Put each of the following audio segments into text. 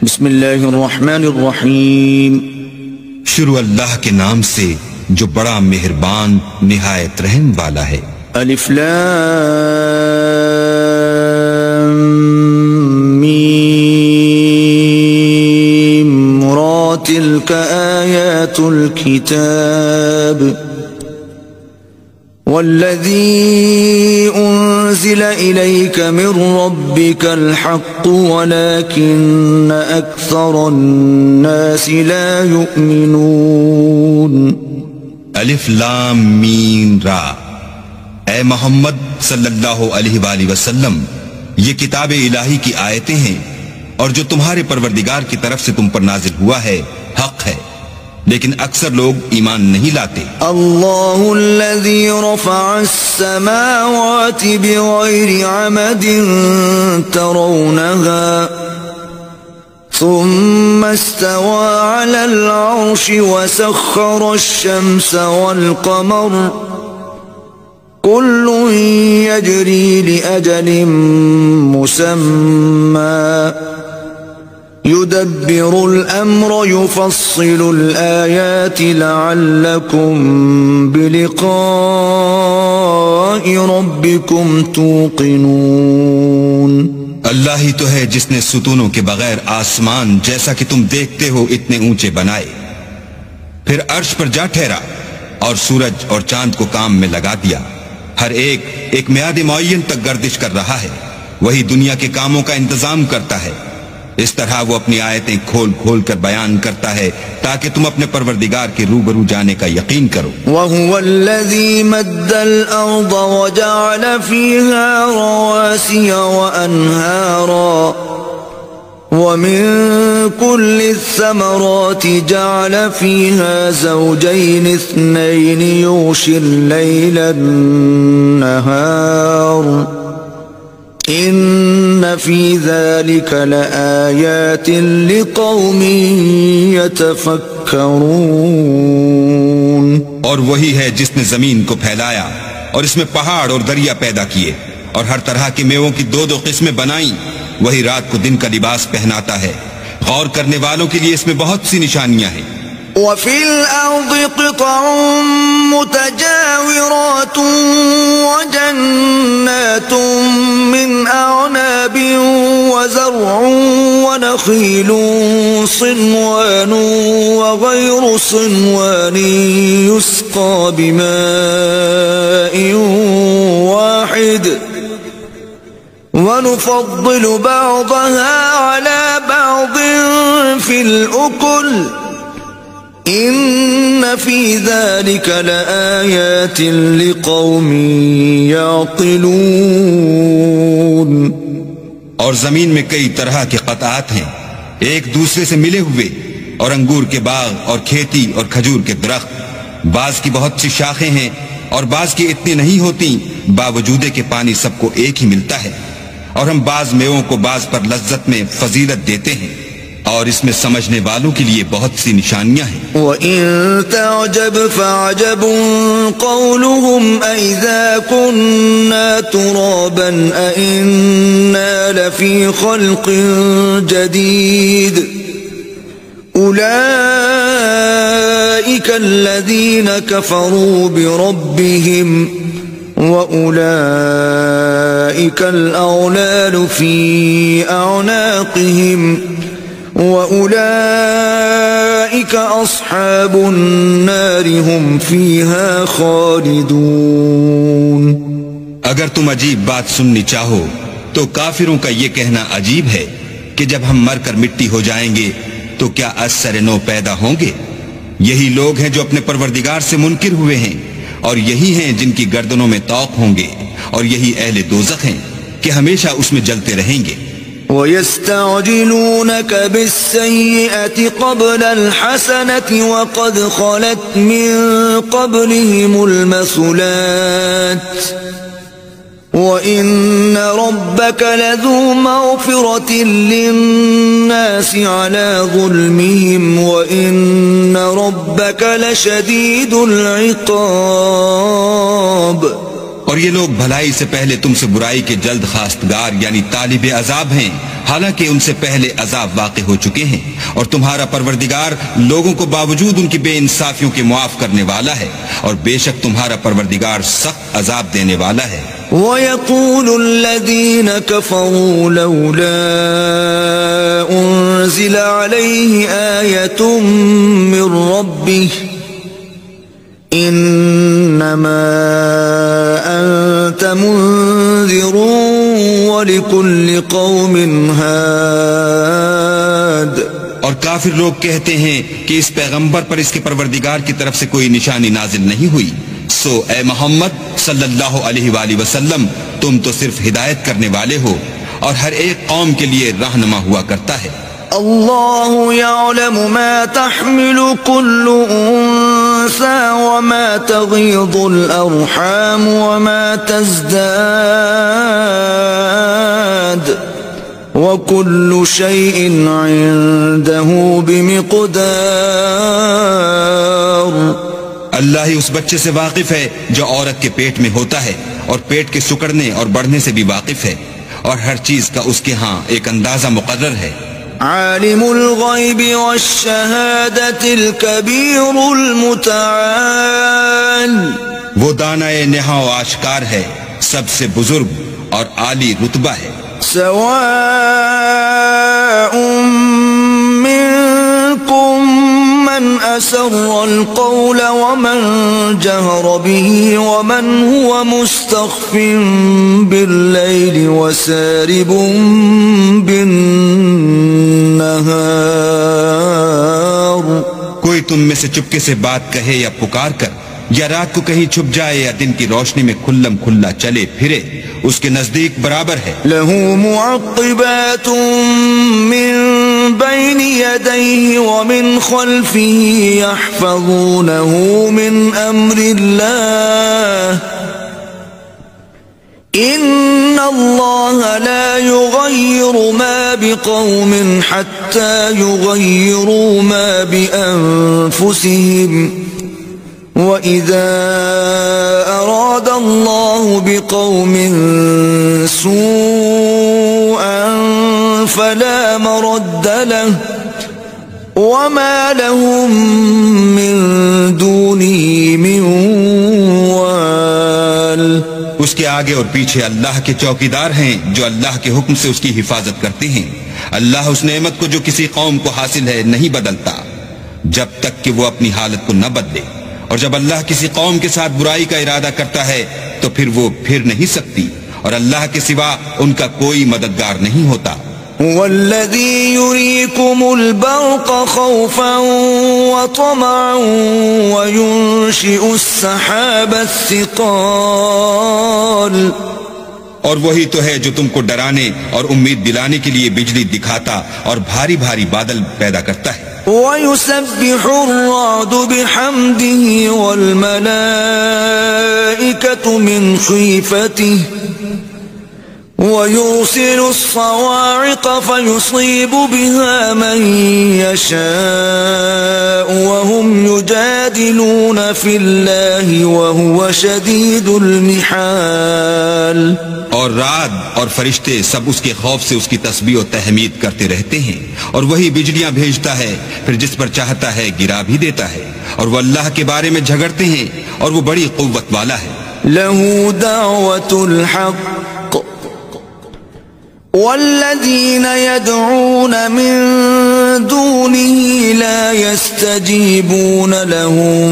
بسم اللہ الرحمن الرحیم، شروع اللہ کے نام سے جو بڑا مہربان نہایت رحم والا ہے۔ الف لام میم را تلک آیات الكتاب والذی انزل الیک من ربک الحق ولکن اکثر الناس لا یؤمنون۔ الف لام میم را، اے محمد صلی اللہ علیہ وآلہ وسلم، یہ کتاب الہی کی آیتیں ہیں اور جو تمہارے پروردگار کی طرف سے تم پر نازل ہوا ہے حق ہے، لیکن اکثر لوگ ایمان نہیں لاتے۔ اللہ الذی رفع السماوات بغیر عمد ترونها ثم استوى على العرش وسخر الشمس والقمر كل يجري لأجل مسمى يدبر الأمر يفصل الآيات لعلكم بلقاء ربكم توقنون۔ اللہ ہی تو ہے جس نے ستونوں کے بغیر آسمان جیسا کہ تم دیکھتے ہو اتنے اونچے بنائے، پھر عرش پر جا ٹھہرا اور سورج اور چاند کو کام میں لگا دیا، ہر ایک میعاد معین تک گردش کر رہا ہے، وہی دنیا کے کاموں کا انتظام کرتا ہے۔ اس طرح وہ اپنی آیتیں کھول کھول کر بیان کرتا ہے تاکہ تم اپنے پروردگار کے روبرو جانے کا یقین کرو۔ وَهُوَ الَّذِي مَدَّ الْأَرْضَ وَجَعَلَ فِيهَا رَوَاسِيَ وَأَنْهَارًا وَمِن كُلِّ الثَّمَرَاتِ جَعَلَ فِيهَا زَوْجَيْنِ اثْنَيْنِ يُغْشِي اللَّيْلَ النَّهَارَ ان فی ذلک لآیات لقوم یتفکرون۔ اور وہی ہے جس نے زمین کو پھیلایا اور اس میں پہاڑ اور دریا پیدا کیے اور ہر طرح کے میووں کی دو قسمیں بنائیں، وہی رات کو دن کا لباس پہناتا ہے، غور کرنے والوں کے لیے اس میں بہت سی نشانیاں ہیں۔ وَفِي الْأَرْضِ قِطَعٌ مُتَجَاوِرَاتٌ وَجَنَّاتٌ مِّنْ أَعْنَابٍ وَزَرْعٌ وَنَخِيلٌ صِنْوَانٌ وَغَيْرُ صِنْوَانٍ يُسْقَى بِمَاءٍ وَاحِدٍ وَنُفَضِّلُ بَعْضَهَا عَلَى بَعْضٍ فِي الْأُكُلِ ان فی ذلک لآیات لقوم یعقلون۔ اور زمین میں کئی طرح کے قطعات ہیں ایک دوسرے سے ملے ہوئے، اور انگور کے باغ اور کھیتی اور کھجور کے درخت، بعض کی بہت سی شاخیں ہیں اور بعض کی اتنی نہیں ہوتی، باوجود کہ پانی سب کو ایک ہی ملتا ہے، اور ہم بعض میووں کو بعض پر لذت میں فضیلت دیتے ہیں، اور اس میں سمجھنے والوں کے لیے بہت سی نشانیاں ہیں۔ وَإِن تَعْجَبْ فَعَجَبٌ قَوْلُهُمْ أَإِذَا كُنَّا تُرَابًا أَإِنَّا لَفِي خَلْقٍ جَدِيدٍ أُولَئِكَ الَّذِينَ كَفَرُوا بِرَبِّهِمْ وَأُولَئِكَ الْأَغْلَالُ فِي أَعْنَاقِهِمْ وَأُولَئِكَ أَصْحَابُ النَّارِ هُمْ فِيهَا خَالِدُونَ۔ اگر تم عجیب بات سننی چاہو تو کافروں کا یہ کہنا عجیب ہے کہ جب ہم مر کر مٹی ہو جائیں گے تو کیا از سر نو پیدا ہوں گے؟ یہی لوگ ہیں جو اپنے پروردگار سے منکر ہوئے ہیں، اور یہی ہیں جن کی گردنوں میں طوق ہوں گے، اور یہی اہل دوزخ ہیں کہ ہمیشہ اس میں جلتے رہیں گے۔ وَيَسْتَعْجِلُونَكَ بِالسَّيِّئَةِ قَبْلَ الْحَسَنَةِ وَقَدْ خَلَتْ مِن قَبْلِهِمُ الْمَثُلَاتُ وَإِنَّ رَبَّكَ لَذُو مَغْفِرَةٍ لِلنَّاسِ عَلَى ظُلْمِهِمْ وَإِنَّ رَبَّكَ لَشَدِيدُ الْعِقَابِ۔ اور یہ لوگ بھلائی سے پہلے تم سے برائی کے جلد خواستگار یعنی طالب عذاب ہیں، حالانکہ ان سے پہلے عذاب واقع ہو چکے ہیں، اور تمہارا پروردگار لوگوں کو باوجود ان کی بے انصافیوں کے معاف کرنے والا ہے، اور بے شک تمہارا پروردگار سخت عذاب دینے والا ہے۔ وَيَقُولُ الَّذِينَ كَفَرُوا لَوْلَا أُنزِلَ عَلَيْهِ آيَةٌ مِّن رَّبِّهِ إِنَّمَا أَنتَ مُنذِرٌ وَلِكُلِّ قَوْمٍ هَادٍ۔ اور کافر لوگ کہتے ہیں کہ اس پیغمبر پر اس کے پروردگار کی طرف سے کوئی نشانی نازل نہیں ہوئی، سو اے محمد صلی اللہ علیہ وآلہ وسلم تم تو صرف ہدایت کرنے والے ہو اور ہر ایک قوم کے لیے رہنما ہوا کرتا ہے۔ اللہ یعلم ما تحمل كل انثى وما تغيض الارحام وما تزداد وكل شيء عنده بمقدار۔ اللہ ہی اس بچے سے واقف ہے جو عورت کے پیٹ میں ہوتا ہے، اور پیٹ کے سکڑنے اور بڑھنے سے بھی واقف ہے، اور ہر چیز کا اس کے ہاں ایک اندازہ مقرر ہے۔ عالم الغیب والشہادۃ الکبیر المتعال۔ وہ دانائے نہا و آشکار ہے، سب سے بزرگ اور عالی رتبہ ہے۔ سواء منکم من اسر القول ومن جہر به ومن هو مستخف باللیل وسارب بالنہار۔ کوئی تم میں سے چپکے سے بات کہے یا پکار کر، یا رات کو کہیں چھپ جائے یا دن کی روشنی میں کھلم کھلا چلے پھرے، اس کے نزدیک برابر ہے۔ لہ معقبات من بین یدیہ ومن خلفہ یحفظونہ من امر اللہ، ان اللہ لا یغیر ما بقوم حتی یغیروا ما بانفسہم، وَإِذَا أَرَادَ اللَّهُ بِقَوْمٍ سُوءًا فَلَا مَرَدَّ لَهُ وَمَا لَهُم مِّن دُونِهِ مِن وَالٍ۔ اس کے آگے اور پیچھے اللہ کے چوکیدار ہیں جو اللہ کے حکم سے اس کی حفاظت کرتے ہیں۔ اللہ اس نعمت کو جو کسی قوم کو حاصل ہے نہیں بدلتا جب تک کہ وہ اپنی حالت کو نہ بدلے، اور جب اللہ کسی قوم کے ساتھ برائی کا ارادہ کرتا ہے تو پھر وہ پھر نہیں سکتی، اور اللہ کے سوا ان کا کوئی مددگار نہیں ہوتا۔ والذی یریکم البرق خوفا وطمعا وینشئ السحاب الثقال۔ اور وہی تو ہے جو تم کو ڈرانے اور امید دلانے کے لیے بجلی دکھاتا اور بھاری بھاری بادل پیدا کرتا ہے۔ وَيُسَبِّحُ الرَّعْدُ بِحَمْدِهِ وَالْمَلَائِكَةُ مِنْ خِيفَتِهِ وَيُرْسِلُ الصَّوَاعِقَ فَيُصِيبُ بِهَا مَنْ يَشَاءُ وَهُمْ يُجَادِلُونَ فِي اللَّهِ وَهُوَ شَدِيدُ الْمِحَالِ۔ اور رعد اور فرشتے سب اس کے خوف سے اس کی تسبیح و تحمید کرتے رہتے ہیں، اور وہی بجلیاں بھیجتا ہے، پھر جس پر چاہتا ہے گرا بھی دیتا ہے، اور وہ اللہ کے بارے میں جھگڑتے ہیں اور وہ بڑی قوت والا ہے۔ لَهُ دَعْوَةُ الْحَقِّ وَالَّذِينَ يَدْعُونَ مِن دُونِهِ لَا يَسْتَجِيبُونَ لَهُم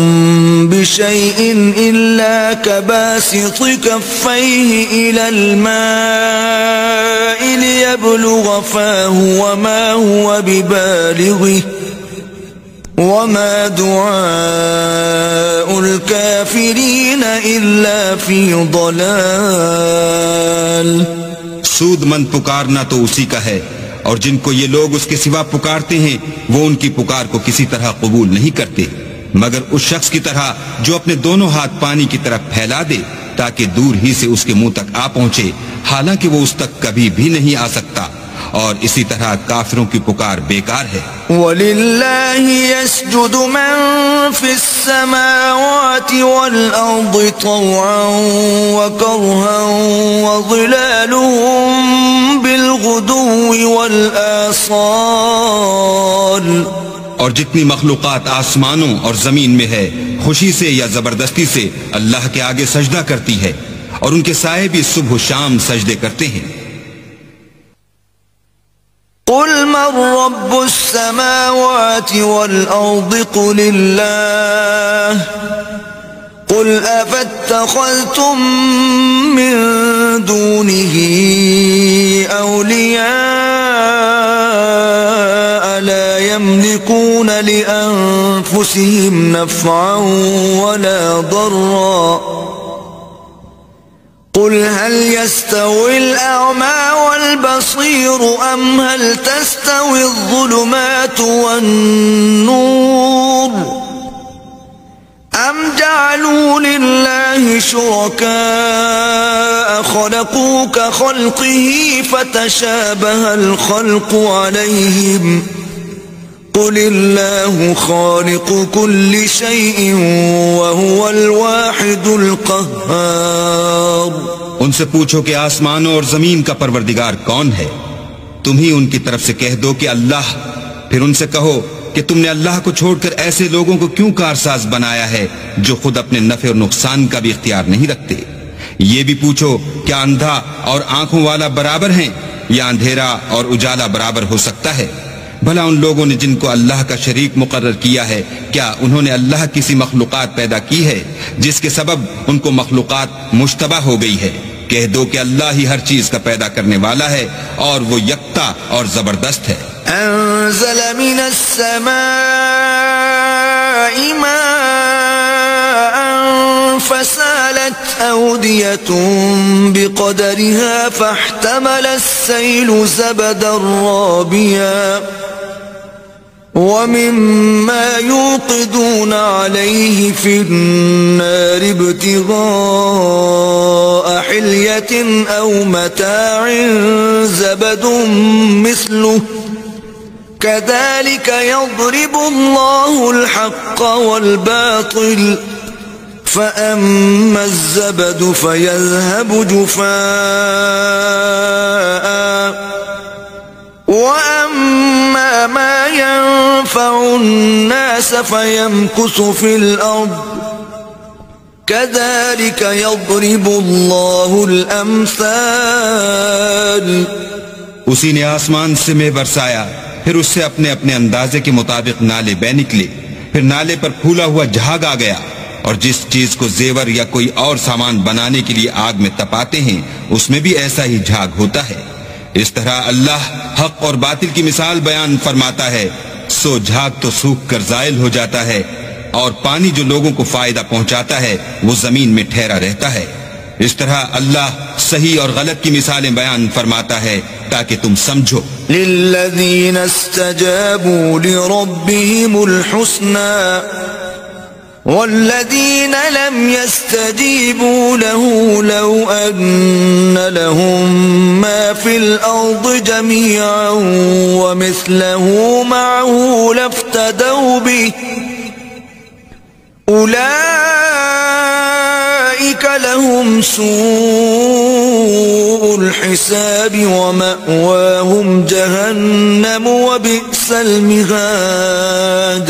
بِشَيْءٍ إِلَّا كَبَاسِطِ كَفَّيْهِ إِلَى الْمَاءِ لِيَبْلُغَ فَاهُ وَمَا هُوَ بِبَالِغِهِ وَمَا دُعَاءُ الْكَافِرِينَ إِلَّا فِي ضَلَالٍ۔ سود مند پکارنا تو اسی کا ہے، اور جن کو یہ لوگ اس کے سوا پکارتے ہیں وہ ان کی پکار کو کسی طرح قبول نہیں کرتے مگر اس شخص کی طرح جو اپنے دونوں ہاتھ پانی کی طرف پھیلا دے تاکہ دور ہی سے اس کے منہ تک آ پہنچے، حالانکہ وہ اس تک کبھی بھی نہیں آ سکتا، اور اسی طرح کافروں کی پکار بیکار ہے۔ وَلِلَّهِ يَسْجُدُ مَن فِي السَّمَاوَاتِ وَالْأَرْضِ طَوْعًا وَكَرْهًا وَظِلَالُهُم بِالْغُدُوِّ وَالْآصَالِ۔ اور جتنی مخلوقات آسمانوں اور زمین میں ہے خوشی سے یا زبردستی سے اللہ کے آگے سجدہ کرتی ہے، اور ان کے سائے بھی صبح و شام سجدے کرتے ہیں۔ قل من رب السماوات والأرض قل الله قل أفاتخذتم من دونه أولياء لا يملكون لأنفسهم نفعا ولا ضرا قل هل يستوي الأعمى والبصير أم هل تستوي الظلمات والنور أم جعلوا لله شركاء خلقوا كخلقه فتشابه الخلق عليهم قل الله خالق كل شيء وهو الواحد القهار۔ ان سے پوچھو کہ آسمانوں اور زمین کا پروردگار کون ہے؟ تم ہی ان کی طرف سے کہہ دو کہ اللہ۔ پھر ان سے کہو کہ تم نے اللہ کو چھوڑ کر ایسے لوگوں کو کیوں کارساز بنایا ہے جو خود اپنے نفع اور نقصان کا بھی اختیار نہیں رکھتے؟ یہ بھی پوچھو کیا اندھا اور آنکھوں والا برابر ہیں یا اندھیرا اور اجالا برابر ہو سکتا ہے؟ بھلا ان لوگوں نے جن کو اللہ کا شریک مقرر کیا ہے کیا انہوں نے اللہ کی سی مخلوقات پیدا کی ہے جس کے سبب ان کو مخلوقات مشتبہ ہو گئی ہے؟ کہہ دو کہ اللہ ہی ہر چیز کا پیدا کرنے والا ہے اور وہ یکتا اور زبردست ہے۔ انزل من السماء ماء فسالت أودية بقدرها فاحتمل السيل زبدا رابيا ومما يوقدون عليه في النار ابتغاء حلية أو متاع زبد مثله كذلك يضرب الله الحق والباطل فأما الزبد فيذهب جفاء وأما ما ينفع الناس فيمكث في الأرض كذلك يضرب الله الأمثال۔ اسی نے آسمان سے مے برسایا، پھر اس سے اپنے اپنے اندازے کے مطابق نالے بہ نکلے، پھر نالے پر پھولا ہوا جھاگ آ گیا، اور جس چیز کو زیور یا کوئی اور سامان بنانے کے لیے آگ میں تپاتے ہیں اس میں بھی ایسا ہی جھاگ ہوتا ہے۔ اس طرح اللہ حق اور باطل کی مثال بیان فرماتا ہے، سو جھاگ تو سوکھ کر زائل ہو جاتا ہے، اور پانی جو لوگوں کو فائدہ پہنچاتا ہے وہ زمین میں ٹھہرا رہتا ہے۔ اس طرح اللہ صحیح اور غلط کی مثالیں بیان فرماتا ہے تاکہ تم سمجھو۔ للذین استجابوا لربهم الحسنى والذين لم يستجيبوا له لو أن لهم ما في الأرض جميعا ومثله معه لافتدوا به أولئك لهم سوء الحساب ومأواهم جهنم وبئس المهاد۔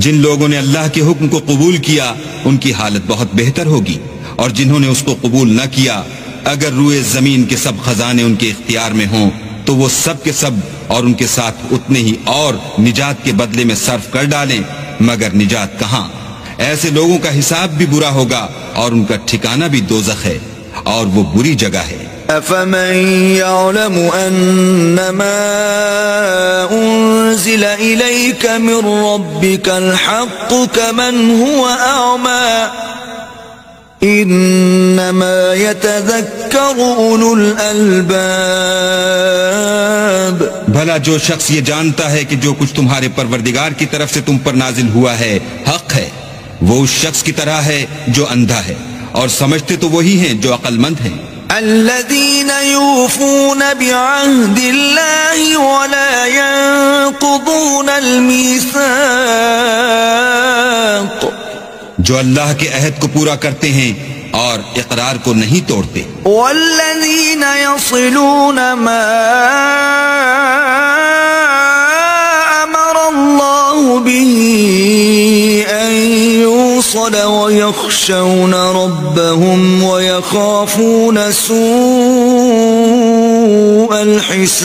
جن لوگوں نے اللہ کے حکم کو قبول کیا ان کی حالت بہت بہتر ہوگی، اور جنہوں نے اس کو قبول نہ کیا اگر روئے زمین کے سب خزانے ان کے اختیار میں ہوں تو وہ سب کے سب اور ان کے ساتھ اتنے ہی اور نجات کے بدلے میں صرف کر ڈالیں، مگر نجات کہاں؟ ایسے لوگوں کا حساب بھی برا ہوگا اور ان کا ٹھکانہ بھی دوزخ ہے، اور وہ بری جگہ ہے۔ أفمن يعلم أنما أنزل إليك من ربك الحق كمن هو أعمى إنما يتذكر أولو الألباب۔ بھلا جو شخص یہ جانتا ہے کہ جو کچھ تمہارے پروردگار کی طرف سے تم پر نازل ہوا ہے حق ہے، وہ اس شخص کی طرح ہے جو اندھا ہے، اور سمجھتے تو وہی ہیں جو عقل مند ہیں۔ الذين يوفون بعهد الله ولا ينقضون الميثاق جو اللہ کے عہد کو پورا کرتے ہیں اور اقرار کو نہیں توڑتے. والذين يصلون ما أمر الله به أن يوصل ويخشون ربهم ويخافون سوء الحساب.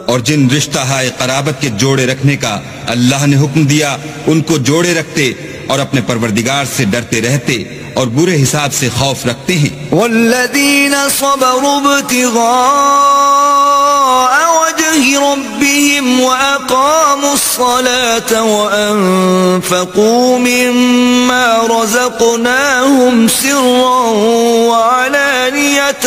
اور جن رشتہ ہائے قرابت کے جوڑے رکھنے کا اللہ نے حکم دیا ان کو جوڑے رکھتے اور اپنے پروردگار سے ڈرتے رہتے اور برے حساب سے خوف رکھتے ہیں. والذین صبروا ابتغاء وجه ربهم وأقاموا الصلاة وأنفقوا مما رزقناهم سرا وعلانية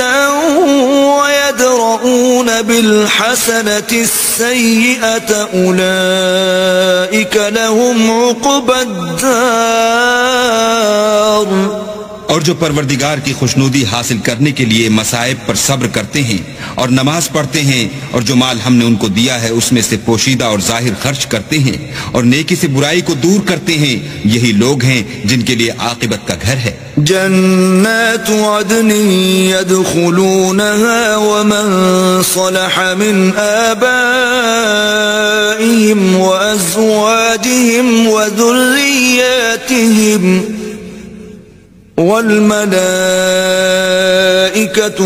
ويدرؤون بالحسنة السيئة أولئك لهم عقبى الدار. اور جو پروردگار کی خوشنودی حاصل کرنے کے لیے مصائب پر صبر کرتے ہیں اور نماز پڑھتے ہیں اور جو مال ہم نے ان کو دیا ہے اس میں سے پوشیدہ اور ظاہر خرچ کرتے ہیں اور نیکی سے برائی کو دور کرتے ہیں، یہی لوگ ہیں جن کے لیے عاقبت کا گھر ہے. جنات عدن يدخلونها ومن صلح من آبائهم وأزواجهم وذرياتهم والملائكة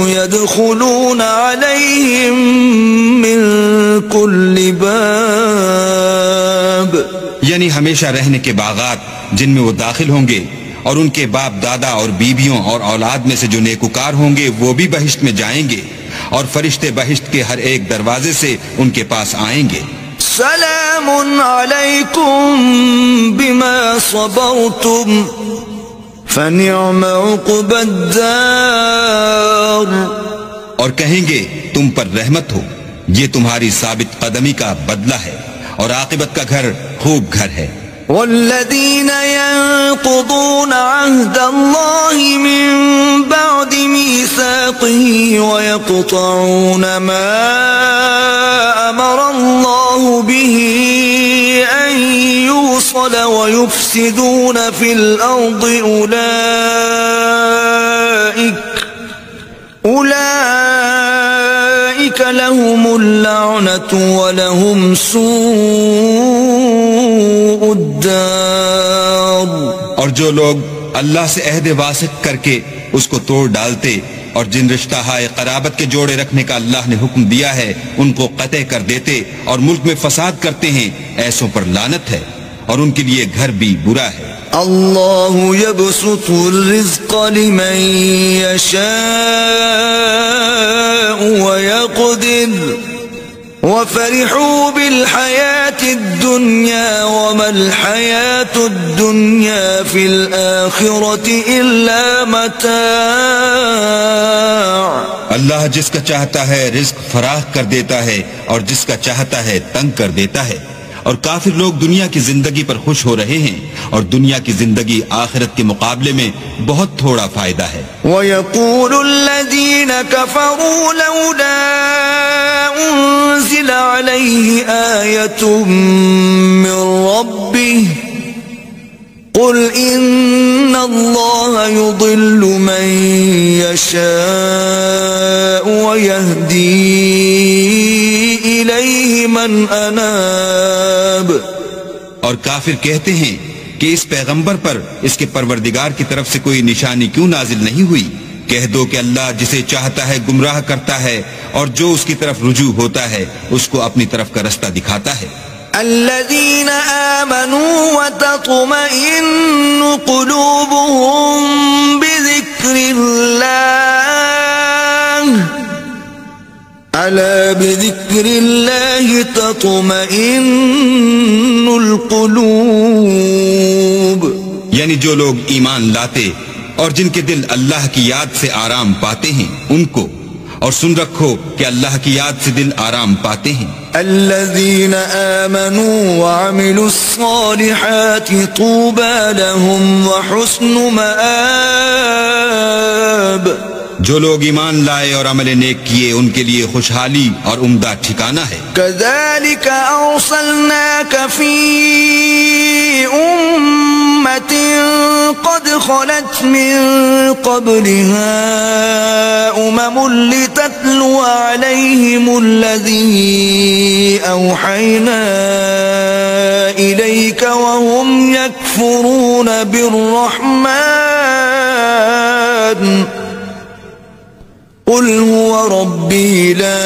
يدخلون عليهم من كل باب. یعنی ہمیشہ رہنے کے باغات جن میں وہ داخل ہوں گے اور ان کے باپ دادا اور بیویوں اور اولاد میں سے جو نیکوکار ہوں گے وہ بھی بہشت میں جائیں گے اور فرشتے بہشت کے ہر ایک دروازے سے ان کے پاس آئیں گے. سلام علیکم بما صبرتم فنعم عقبى الدار. اور کہیں گے تم پر رحمت ہو، یہ تمہاری ثابت قدمی کا بدلہ ہے اور عاقبت کا گھر خوب گھر ہے. والذين ينقضون عهد الله من بعد ميثاقه ويقطعون ما أمر الله به أن يوصل ويفسدون في الأرض أولئك لهم اللعنة ولهم سوء الدار. اور جو لوگ اللہ سے عہد واثق کر کے اس کو توڑ ڈالتے اور جن رشتہ ہائے قرابت کے جوڑے رکھنے کا اللہ نے حکم دیا ہے ان کو قطع کر دیتے اور ملک میں فساد کرتے ہیں، ایسوں پر لعنت ہے اور ان کے لیے گھر بھی برا ہے. اللہ يبسط الرزق لمن يشاء ويقدر وفرحوا بالحياة الدنيا وما الحياة الدنيا في الآخرة إلا متاع. اللہ جس کا چاہتا ہے رزق فراخ کر دیتا ہے اور جس کا چاہتا ہے تنگ کر دیتا ہے، اور کافر لوگ دنیا کی زندگی پر خوش ہو رہے ہیں اور دنیا کی زندگی آخرت کے مقابلے میں بہت تھوڑا فائدہ ہے. وَيَقُولُ الَّذِينَ كَفَرُوا لَوْلَا أُنزِلَ عَلَيْهِ آيَةٌ مِّن رَّبِّهِ قُلْ إِنَّ اللَّهَ يُضِلُّ مَن يَشَاءُ وَيَهْدِي إِلَيْهِ مَنْ أَنَابَ. اور کافر کہتے ہیں کہ اس پیغمبر پر اس کے پروردگار کی طرف سے کوئی نشانی کیوں نازل نہیں ہوئی؟ کہہ دو کہ اللہ جسے چاہتا ہے گمراہ کرتا ہے اور جو اس کی طرف رجوع ہوتا ہے اس کو اپنی طرف کا رستہ دکھاتا ہے. الذين آمنوا وتطمئن قلوبهم بذكر الله ألا بذكر الله تطمئن القلوب. یعنی جو لوگ ایمان لاتے اور جن کے دل اللہ کی یاد سے آرام پاتے ہیں ان کو، اور سن رکھو کہ اللہ کی یاد سے دل آرام پاتے ہیں۔ الذين آمنوا وعملوا الصالحات طوبى لهم وحسن مآب۔ جو لوگ ایمان لائے اور عمل نیک کیے ان کے لیے خوشحالی اور عمدہ ٹھکانہ ہے۔ كذلك أرسلناك في أمة قد خلت من قبلها لتتلو عليهم الذي أوحينا إليك وهم يكفرون بالرحمن قل هو ربي لا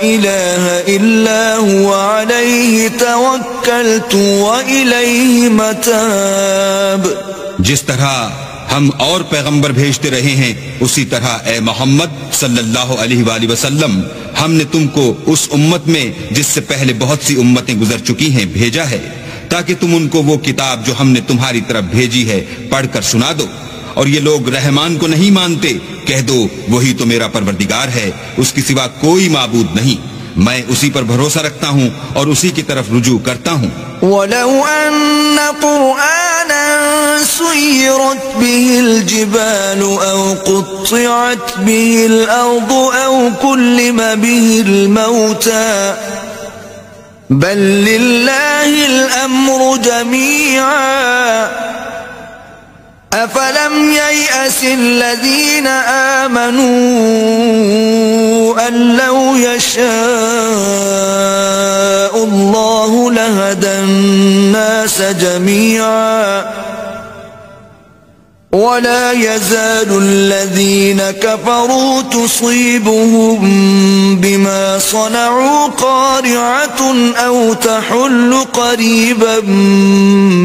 إله إلا هو عليه توكلت وإليه متاب۔ جس طرح ہم اور پیغمبر بھیجتے رہے ہیں اسی طرح اے محمد صلی اللہ علیہ وآلہ وسلم ہم نے تم کو اس امت میں جس سے پہلے بہت سی امتیں گزر چکی ہیں بھیجا ہے تاکہ تم ان کو وہ کتاب جو ہم نے تمہاری طرف بھیجی ہے پڑھ کر سنا دو۔ اور یہ لوگ رحمان کو نہیں مانتے، کہہ دو وہی تو میرا پروردگار ہے، اس کی سوا کوئی معبود نہیں، میں اسی پر بھروسہ رکھتا ہوں اور اسی کی طرف رجوع کرتا ہوں۔ وَلَوْ أَنَّ قُرْآنًا سُيِّرَتْ بِهِ الْجِبَالُ أَوْ قُطِّعَتْ بِهِ الْأَرْضُ أَوْ كُلِّمَ بِهِ الْمَوْتَى بَلْ لِلَّهِ الْأَمْرُ جَمِيعًا أَفَلَمْ يَيْأَسِ الَّذِينَ آمَنُوا أَن لَّوْ يَشَاءُ اللَّهُ لَهَدَى النَّاسَ جَمِيعًا وَلَا يَزَالُ الَّذِينَ كَفَرُوا تُصِيبُهُم بِمَا صَنَعُوا قَارِعَةٌ أَوْ تَحُلُّ قَرِيبًا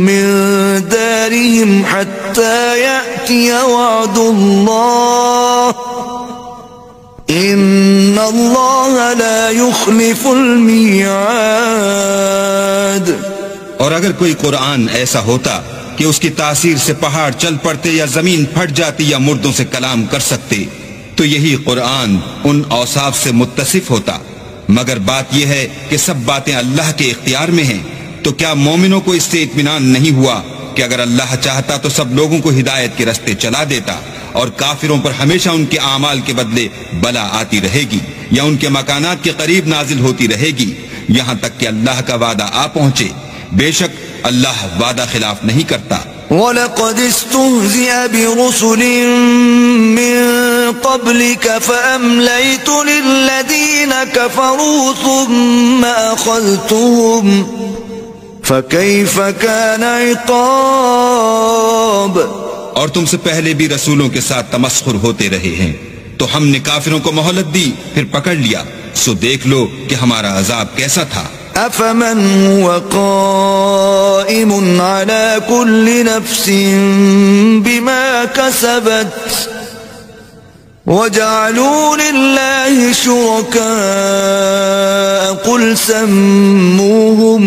مِّن دَارِهِمْ حَتَّى يَأْتِيَ وَعْدُ اللَّهِ إِنَّ اللَّهَ لَا يُخْلِفُ الْمِيعَادَ۔ اور اگر کوئی قرآن ایسا ہوتا کہ اس کی تاثیر سے پہاڑ چل پڑتے یا زمین پھٹ جاتی یا مردوں سے کلام کر سکتے تو یہی قرآن ان اوصاف سے متصف ہوتا، مگر بات یہ ہے کہ سب باتیں اللہ کے اختیار میں ہیں۔ تو کیا مومنوں کو اس سے اطمینان نہیں ہوا کہ اگر اللہ چاہتا تو سب لوگوں کو ہدایت کے رستے چلا دیتا، اور کافروں پر ہمیشہ ان کے اعمال کے بدلے بلا آتی رہے گی یا ان کے مکانات کے قریب نازل ہوتی رہے گی یہاں تک کہ اللہ کا وعدہ آ پہنچے۔ بے شک اللہ وعدہ خلاف نہیں کرتا۔ وَلَقَدِ اسْتُهْزِئَ بِرُسُلٍ مِّن قَبْلِكَ فَأَمْلَيْتُ لِلَّذِينَ كَفَرُوا ثُمَّ أَخَذْتُهُمْ فَكَيْفَ كَانَ عِقَابِ۔ اور تم سے پہلے بھی رسولوں کے ساتھ تمسخر ہوتے رہے ہیں تو ہم نے کافروں کو مہلت دی پھر پکڑ لیا، سو دیکھ لو کہ ہمارا عذاب کیسا تھا۔ أَفَمَنْ هُوَ قَائِمٌ عَلَى كُلِّ نَفْسٍ بِمَا كَسَبَتْ وَجَعَلُوا لِلَّهِ شُرَكَاءَ قُلْ سَمُّوهُمْ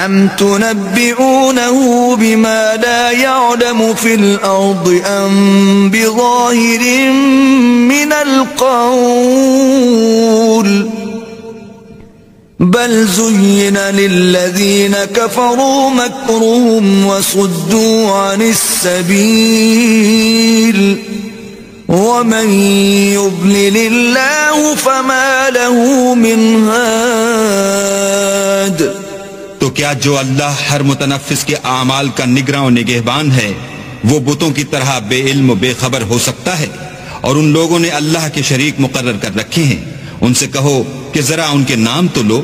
أَمْ تُنَبِّئُونَهُ بِمَا لَا يَعْلَمُ فِي الْأَرْضِ أَمْ بِظَاهِرٍ مِّنَ الْقَوْلِ بل زين للذين كفروا مكرهم وصدوا عن السبيل ومن يضلل الله فما له من هاد۔ تو کیا جو اللہ ہر متنفس کے اعمال کا نگراں و نگہبان ہے وہ بتوں کی طرح بے علم و بے خبر ہو سکتا ہے؟ اور ان لوگوں نے اللہ کے شریک مقرر کر رکھے ہیں، ان سے کہو کہ ذرا ان کے نام تو لو۔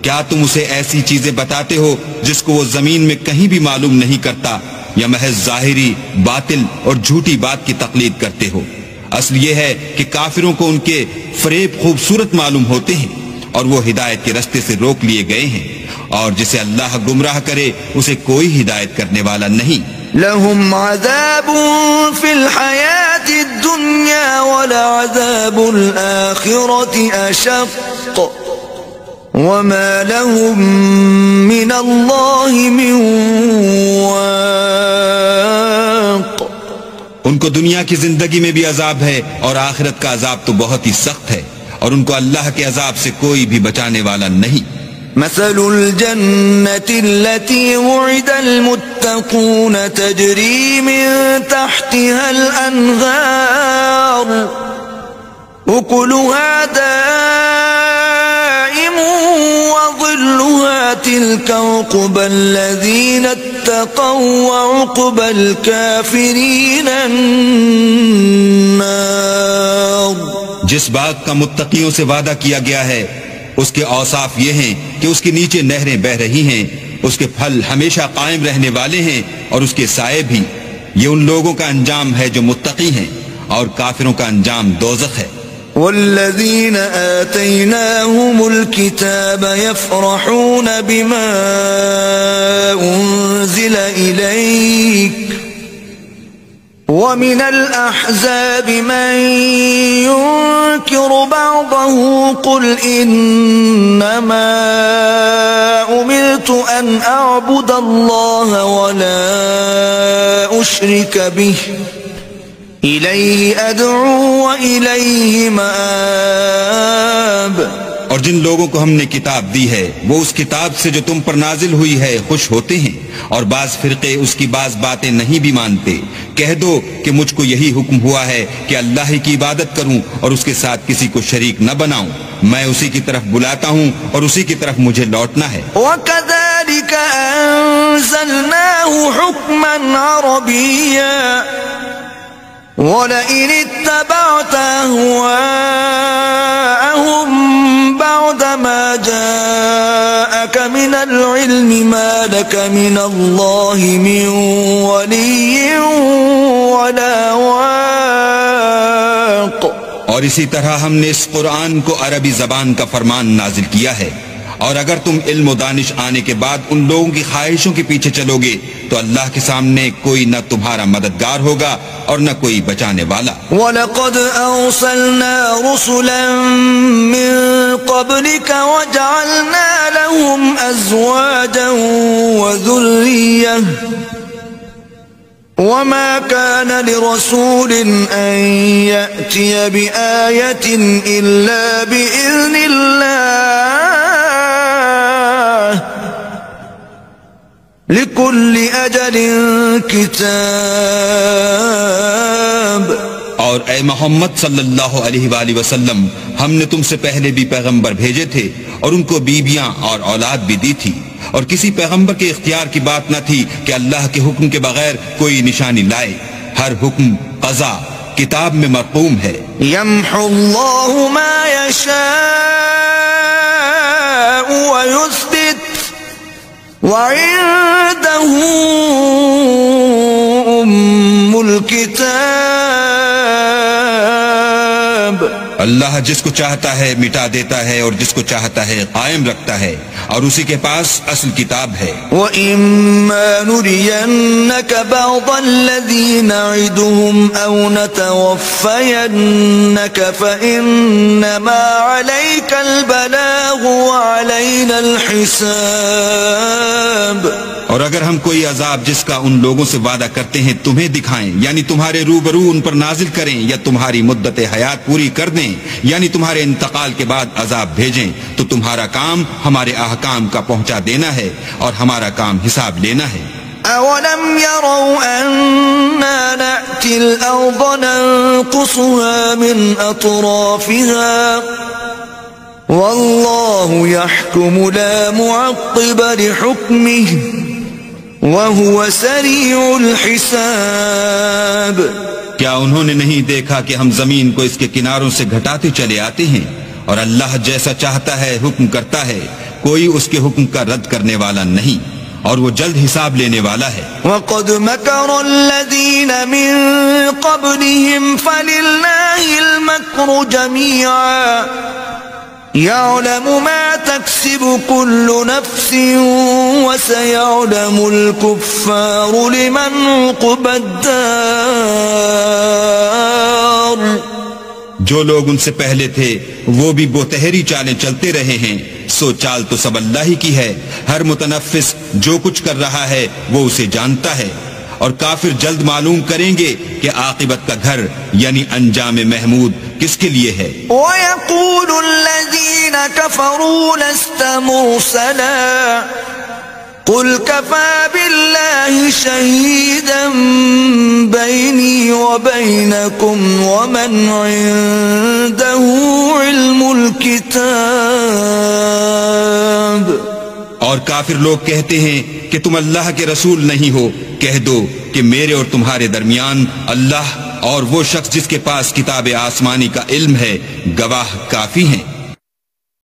کیا تم اسے ایسی چیزیں بتاتے ہو جس کو وہ زمین میں کہیں بھی معلوم نہیں کرتا، یا محض ظاہری باطل اور جھوٹی بات کی تقلید کرتے ہو؟ اصل یہ ہے کہ کافروں کو ان کے فریب خوبصورت معلوم ہوتے ہیں اور وہ ہدایت کے رستے سے روک لیے گئے ہیں، اور جسے اللہ گمراہ کرے اسے کوئی ہدایت کرنے والا نہیں۔ لهم عذاب في الحياة الدنيا ولعذاب الآخرة أشق وما لهم من الله من واق۔ ان کو دنیا کی زندگی میں بھی عذاب ہے اور آخرت کا عذاب تو بہت ہی سخت ہے، اور ان کو اللہ کے عذاب سے کوئی بھی بچانے والا نہیں۔ مثل الجنة التي وعد المتقون تجري من تحتها الأنهار أكلها دائم وظلها تلك عقبى الذين اتقوا وعقبى الكافرين النار۔ جس باغ کا متقیوں سے وعدہ کیا گیا ہے اس کے اوصاف یہ ہیں کہ اس کے نیچے نہریں بہ رہی ہیں، اس کے پھل ہمیشہ قائم رہنے والے ہیں اور اس کے سائے بھی۔ یہ ان لوگوں کا انجام ہے جو متقی ہیں، اور کافروں کا انجام دوزخ ہے۔ والذين آتيناهم الكتاب يفرحون بما أنزل إليك ومن الأحزاب من ينكر بعضه قل إنما أمرت أن أعبد الله ولا أشرك به إليه أدعو وإليه مآب۔ اور جن لوگوں کو ہم نے کتاب دی ہے وہ اس کتاب سے جو تم پر نازل ہوئی ہے خوش ہوتے ہیں، اور بعض فرقے اس کی بعض باتیں نہیں بھی مانتے۔ کہہ دو کہ مجھ کو یہی حکم ہوا ہے کہ اللہ ہی کی عبادت کروں اور اس کے ساتھ کسی کو شریک نہ بناؤں، میں اسی کی طرف بلاتا ہوں اور اسی کی طرف مجھے لوٹنا ہے۔ وَكَذَلِكَ أَنزَلْنَاهُ حُكْمًا عَرَبِيًّا وَلَئِنِ اتَّبَعْتَ أَهْوَاءَهُمْ بَعْدَ مَا جَاءَكَ مِنَ الْعِلْمِ مَا لَكَ مِنَ اللَّهِ مِنْ وَلِيٍّ وَلَا وَاقٍ۔ اور اسی طرح ہم نے اس قرآن کو عربی زبان کا فرمان نازل کیا ہے، اور اگر تم علم و دانش آنے کے بعد ان لوگوں کی خواہشوں کے پیچھے چلو گے تو اللہ کے سامنے کوئی نہ تمہارا مددگار ہوگا اور نہ کوئی بچانے والا۔ وَلَقَدْ أَرْسَلْنَا رُسُلًا مِّن قَبْلِكَ وَجَعَلْنَا لَهُمْ أَزْوَاجًا وَذُرِّيَّةً وَمَا كَانَ لِرَسُولٍ أَن يَأْتِيَ بِآيَةٍ إِلَّا بِإِذْنِ اللَّهِ لِكُلِّ أَجَلٍ كِتَابٌ۔ اور اے محمد صلی اللہ علیہ وآلہ وسلم، ہم نے تم سے پہلے بھی پیغمبر بھیجے تھے اور ان کو بیویاں اور اولاد بھی دی تھی، اور کسی پیغمبر کے اختیار کی بات نہ تھی کہ اللہ کے حکم کے بغیر کوئی نشانی لائے۔ ہر حکم قضا کتاب میں مرقوم ہے۔ يَمْحُو اللَّهُ مَا يَشَاءُ وَيُثْبِتُ وَعِندَهُ أُمُّ الْكِتَابِ۔ اللہ جس کو چاہتا ہے مٹا دیتا ہے اور جس کو چاہتا ہے قائم رکھتا ہے، اور اسی کے پاس اصل کتاب ہے۔ وَإِمَّا نُرِيَنَّكَ بَعْضَ الَّذِي نَعِدُهُمْ أَوْ نَتَوَفَّيَنَّكَ فَإِنَّمَا عَلَيْكَ الْبَلَاغُ وَعَلَيْنَا الْحِسَابُ۔ اور اگر ہم کوئی عذاب جس کا ان لوگوں سے وعدہ کرتے ہیں تمہیں دکھائیں، یعنی تمہارے روبرو ان پر نازل کریں، یا تمہاری مدت حیات پوری کر دیں، یعنی تمہارے انتقال کے بعد عذاب بھیجیں، تو تمہارا کام ہمارے احکام کا پہنچا دینا ہے اور ہمارا کام حساب لینا ہے۔ أَوَلَمْ يَرَوْا أَنَّا نَأْتِي الْأَرْضَ نَنقُصُهَا مِنْ أَطْرَافِهَا وَاللَّهُ يَحْكُمُ لَا مُعَقِّبَ لِحُكْمِهِ وَهُوَ سَرِيعُ الْحِسَابِ۔ کیا انہوں نے نہیں دیکھا کہ ہم زمین کو اس کے کناروں سے گھٹاتے چلے آتے ہیں، اور اللہ جیسا چاہتا ہے حکم کرتا ہے، کوئی اس کے حکم کا رد کرنے والا نہیں، اور وہ جلد حساب لینے والا ہے۔ وَقَدْ مَكَرَ الَّذِينَ مِن قَبْلِهِمْ فَلِلَّهِ الْمَكْرُ جَمِيعًا يَعْلَمُ مَا تَكْسِبُ كُلُّ نَفْسٍ وَسَيَعْلَمُ الْكُفَّارُ لِمَنْ عُقْبَى الدَّارِ۔ جو لوگ ان سے پہلے تھے وہ بھی بہتری چالیں چلتے رہے ہیں، سو چال تو سب اللہ ہی کی ہے، ہر متنفس جو کچھ کر رہا ہے وہ اسے جانتا ہے، اور کافر جلد معلوم کریں گے کہ عاقبت کا گھر یعنی انجام محمود کس کے لیے ہے۔ وَيَقُولُ الَّذِينَ كَفَرُوا لَسْتَ مُرْسَلًا قُلْ كَفَى بِاللَّهِ شَهِيدًا بَيْنِي وَبَيْنَكُمْ وَمَنْ عِندَهُ عِلْمُ الْكِتَابِ۔ اور کافر لوگ کہتے ہیں کہ تم اللہ کے رسول نہیں ہو، کہہ دو کہ میرے اور تمہارے درمیان اللہ اور وہ شخص جس کے پاس کتاب آسمانی کا علم ہے گواہ کافی ہیں۔